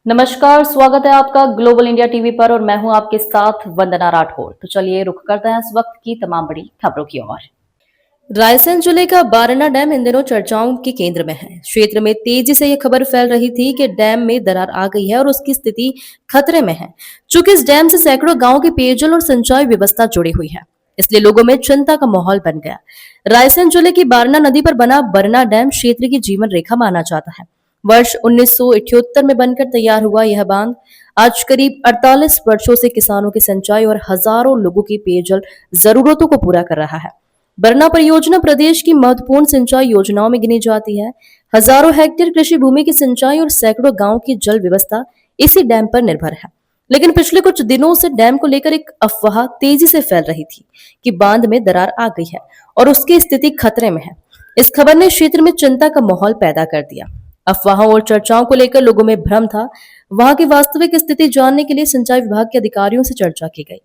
नमस्कार, स्वागत है आपका ग्लोबल इंडिया टीवी पर और मैं हूं आपके साथ वंदना राठौर। तो चलिए रुख करते हैं इस वक्त की तमाम बड़ी खबरों की ओर। रायसेन जिले का बारना डैम इन दिनों चर्चाओं के केंद्र में है। क्षेत्र में तेजी से यह खबर फैल रही थी कि डैम में दरार आ गई है और उसकी स्थिति खतरे में है। चूंकि इस डैम से सैकड़ों गांवों की पेयजल और सिंचाई व्यवस्था जुड़ी हुई है, इसलिए लोगों में चिंता का माहौल बन गया। रायसेन जिले की बारना नदी पर बना बरना डैम क्षेत्र की जीवन रेखा माना जाता है। वर्ष 1978 में बनकर तैयार हुआ यह बांध आज करीब 48 वर्षों से किसानों की सिंचाई और हजारों लोगों की पेयजल जरूरतों को पूरा कर रहा है। बरना परियोजना प्रदेश की महत्वपूर्ण सिंचाई योजनाओं में गिनी जाती है। हजारों हेक्टेयर कृषि भूमि की सिंचाई और सैकड़ों गांवों की जल व्यवस्था इसी डैम पर निर्भर है। लेकिन पिछले कुछ दिनों से डैम को लेकर एक अफवाह तेजी से फैल रही थी कि बांध में दरार आ गई है और उसकी स्थिति खतरे में है। इस खबर ने क्षेत्र में चिंता का माहौल पैदा कर दिया। अफवाहों और चर्चाओं को लेकर लोगों में भ्रम था। वहां की वास्तविक स्थिति जानने के लिए सिंचाई विभाग के अधिकारियों से चर्चा की गई।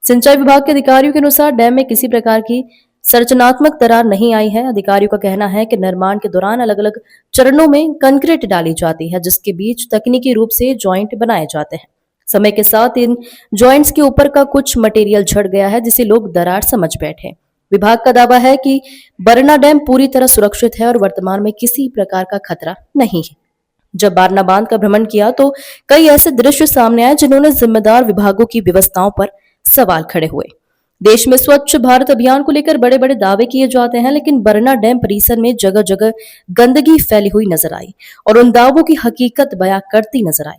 सिंचाई विभाग के अधिकारियों के अनुसार डैम में किसी प्रकार की संरचनात्मक दरार नहीं आई है। अधिकारियों का कहना है कि निर्माण के दौरान अलग अलग चरणों में कंक्रीट डाली जाती है, जिसके बीच तकनीकी रूप से जॉइंट बनाए जाते हैं। समय के साथ इन जॉइंट्स के ऊपर का कुछ मटेरियल झड़ गया है, जिसे लोग दरार समझ बैठे। विभाग का दावा है कि बरना डैम पूरी तरह सुरक्षित है और वर्तमान में किसी प्रकार का खतरा नहीं है। जब बारना बांध का भ्रमण किया तो कई ऐसे दृश्य सामने आए जिन्होंने जिम्मेदार विभागों की व्यवस्थाओं पर सवाल खड़े हुए। देश में स्वच्छ भारत अभियान को लेकर बड़े बड़े दावे किए जाते हैं, लेकिन बरना डैम परिसर में जगह जगह गंदगी फैली हुई नजर आई और उन दावों की हकीकत बयां करती नजर आई।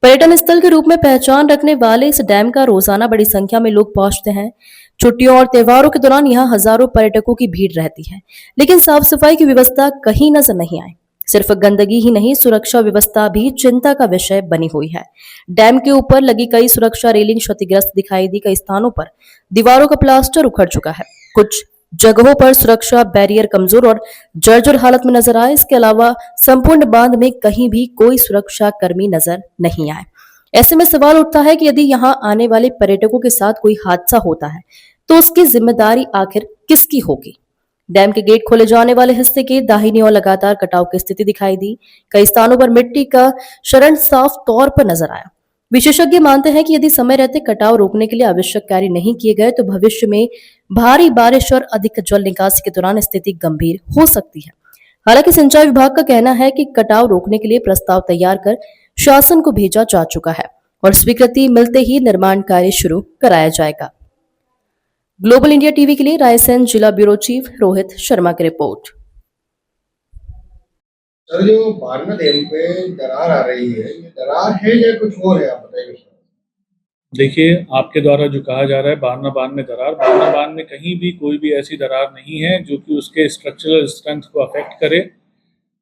पर्यटन स्थल के रूप में पहचान रखने वाले इस डैम का रोजाना बड़ी संख्या में लोग पहुंचते हैं। छुट्टियों और त्योहारों के दौरान यहाँ हजारों पर्यटकों की भीड़ रहती है, लेकिन साफ सफाई की व्यवस्था कहीं नजर नहीं आई। सिर्फ गंदगी ही नहीं, सुरक्षा व्यवस्था भी चिंता का विषय बनी हुई है। डैम के ऊपर लगी कई सुरक्षा रेलिंग क्षतिग्रस्त दिखाई दी। कई स्थानों पर दीवारों का प्लास्टर उखड़ चुका है। कुछ जगहों पर सुरक्षा बैरियर कमजोर और जर्जर हालत में नजर आए। इसके अलावा संपूर्ण बांध में कहीं भी कोई सुरक्षा कर्मी नजर नहीं आए। ऐसे में सवाल उठता है कि यदि यहाँ आने वाले पर्यटकों के साथ कोई हादसा होता है तो उसकी जिम्मेदारी आखिर किसकी होगी। डैम के गेट खोले जाने वाले हिस्से के दाहिनी ओर लगातार कटाव की स्थिति दिखाई दी। कई स्थानों पर मिट्टी का शरण साफ तौर पर नजर आया। विशेषज्ञ मानते हैं कि यदि समय रहते कटाव रोकने के लिए आवश्यक कार्य नहीं किए गए तो भविष्य में भारी बारिश और अधिक जल निकासी के दौरान स्थिति गंभीर हो सकती है। हालांकि सिंचाई विभाग का कहना है कि कटाव रोकने के लिए प्रस्ताव तैयार कर शासन को भेजा जा चुका है और स्वीकृति मिलते ही निर्माण कार्य शुरू कराया जाएगा। ग्लोबल इंडिया टीवी के लिए रायसेन जिला ब्यूरो चीफ रोहित शर्मा की रिपोर्ट। सर, जो बारना डैम पे दरार आ रही है, ये दरार है या कुछ और है, आप बताइए। देखिए, आपके द्वारा जो कहा जा रहा है बारना बांध में दरार, बारना बांध में कहीं भी कोई भी ऐसी दरार नहीं है जो कि उसके स्ट्रक्चरल स्ट्रेंथ को अफेक्ट करे।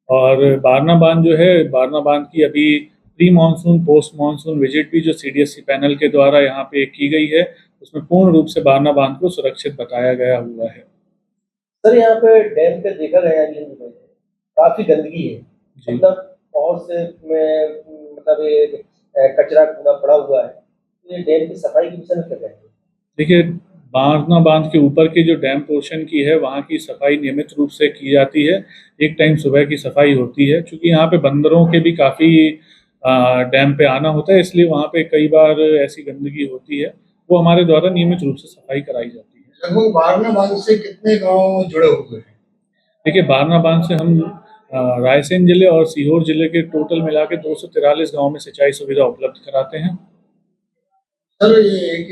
और बारना बांध जो है, बारना बांध की अभी pre monsoon post monsoon visit भी जो सीडीएससी पैनल के द्वारा यहाँ पे की गई है, उसमें पूर्ण रूप से बारना बांध को सुरक्षित बताया गया हुआ है। सर, यहाँ पे डैम पे देखा गया है कि काफी गंदगी है। जी। मतलब बहुत से में मतलब ये कचरा कूड़ा पड़ा हुआ है। तो ये डैम की सफाई के विषय में क्या कहेंगे? देखिए, बारना बांध के ऊपर की जो डैम पोर्शन की है वहाँ की सफाई नियमित रूप से की जाती है। एक टाइम सुबह की सफाई होती है, क्योंकि यहाँ पे बंदरों के भी काफ़ी डैम पे आना होता है, इसलिए वहाँ पे कई बार ऐसी गंदगी होती है, वो हमारे द्वारा नियमित रूप से सफाई कराई जाती है। लगभग बारना बांध से कितने गांव जुड़े हुए हैं? देखिए, बारना बांध से हम रायसेन जिले और सीहोर जिले के टोटल मिला के 243 गाँव में सिंचाई सुविधा उपलब्ध कराते हैं। सर, ये एक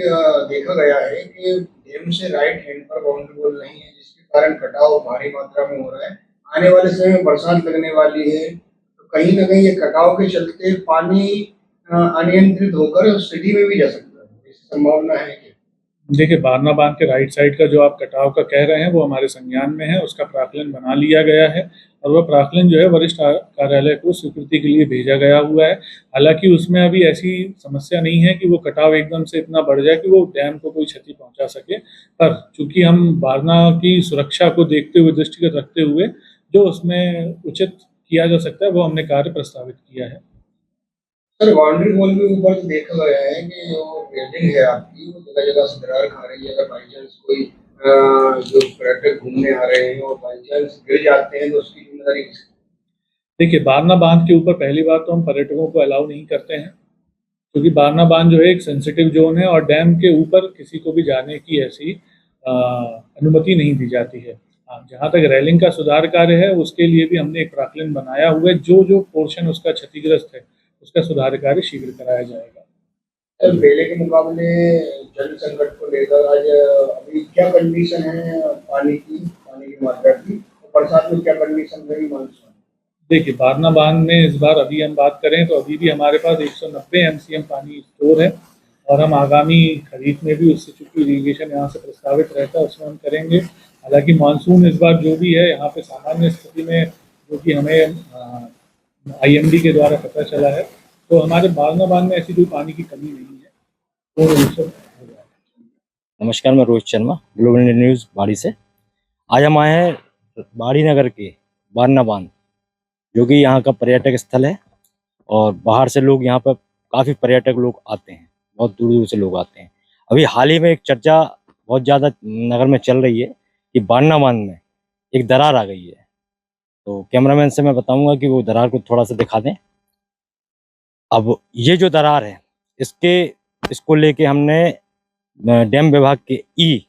देखा गया है कि डैम से राइट हैंड पर बाउंड्री वॉल नहीं है, जिसके कारण कटाव भारी मात्रा में हो रहा है। आने वाले समय में बरसात लगने वाली है, तो कहीं ना कहीं ये कटाव के चलते पानी अनियंत्रित होकर सिटी में भी जा सकता है। इसकी संभावना है कि देखिए, बारना बांध के राइट साइड का जो आप कटाव का कह रहे हैं वो हमारे संज्ञान में है, उसका प्राक्कलन बना लिया गया है और वह प्राक्कलन जो है वरिष्ठ कार्यालय को स्वीकृति के लिए भेजा गया हुआ है। हालांकि उसमें अभी ऐसी समस्या नहीं है कि वो कटाव एकदम से इतना बढ़ जाए कि वो डैम को कोई क्षति पहुंचा सके, पर चूंकि हम बारना की सुरक्षा को देखते हुए, दृष्टिगत रखते हुए जो उसमें उचित किया जा सकता है वो हमने कार्य प्रस्तावित किया है। सर, बाउंड्री वॉल के ऊपर तो देखा गया है कि जो रेलिंग है आपकी, वो जगह जगह से दरार खा रही है। अगर बाई चांस कोई जो पर्यटक घूमने आ रहे हैं और बाई चांस गिर जाते हैं तो उसकी जिम्मेदारी किसकी? देखिए, बारना बांध के ऊपर पहली बात तो हम पर्यटकों को अलाउ नहीं करते हैं, क्योंकि बारना बांध जो है एक सेंसिटिव जोन है और डैम के ऊपर किसी को भी जाने की ऐसी अनुमति नहीं दी जाती है। हाँ, जहाँ तक रेलिंग का सुधार कार्य है उसके लिए भी हमने एक प्राक्कलन बनाया हुआ है, जो जो पोर्शन उसका क्षतिग्रस्त है उसका सुधार कार्य शीघ्र कराया जाएगा। सर पहले के मुकाबले जल संकट को लेकर आज अभी क्या कंडीशन है पानी की मात्रा की, और बरसात में क्या कंडीशन रही मानसून? देखिए, बारना बांध में इस बार अभी हम बात करें तो अभी भी हमारे पास 190 एमसीएम पानी स्टोर है और हम आगामी खरीद में भी उससे, चूंकि इरीगेशन यहाँ से प्रस्तावित रहता है, उसमें हम करेंगे। हालांकि मानसून इस बार जो भी है यहाँ पे सामान्य स्थिति में, जो कि हमें आईएमडी के द्वारा पता चला है, तो हमारे बारना बांध में ऐसी कोई पानी की कमी नहीं है। पूर्ण रूप से हो जाएगा। नमस्कार, मैं Rohit Sharma, global India news बाड़ी से। आज हम आए हैं बाड़ी नगर के बारना बांध, जो कि यहाँ का पर्यटक स्थल है और बाहर से लोग यहाँ पर काफ़ी पर्यटक लोग आते हैं, बहुत दूर दूर से लोग आते हैं। अभी हाल ही में एक चर्चा बहुत ज़्यादा नगर में चल रही है कि बारना बांध में एक दरार आ गई है। तो कैमरामैन से मैं बताऊंगा कि वो दरार को थोड़ा सा दिखा दें। अब ये जो दरार है, इसको लेके हमने डैम विभाग के ई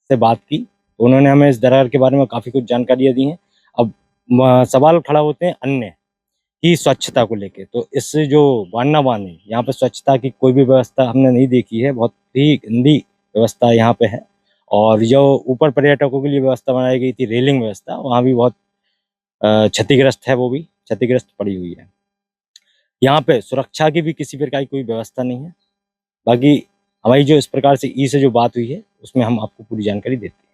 से बात की, तो उन्होंने हमें इस दरार के बारे में काफ़ी कुछ जानकारियाँ दी हैं। अब सवाल खड़ा होते हैं अन्य की स्वच्छता को लेके। तो इस जो बारना बांध है, यहाँ पे स्वच्छता की कोई भी व्यवस्था हमने नहीं देखी है, बहुत ही गंदी व्यवस्था यहाँ पे है। और जो ऊपर पर्यटकों के लिए व्यवस्था बनाई गई थी, रेलिंग व्यवस्था, वहाँ भी बहुत क्षतिग्रस्त है, वो भी क्षतिग्रस्त पड़ी हुई है। यहाँ पे सुरक्षा की भी किसी प्रकार की कोई व्यवस्था नहीं है। बाकी हमारी जो इस प्रकार से ई से जो बात हुई है, उसमें हम आपको पूरी जानकारी देते हैं।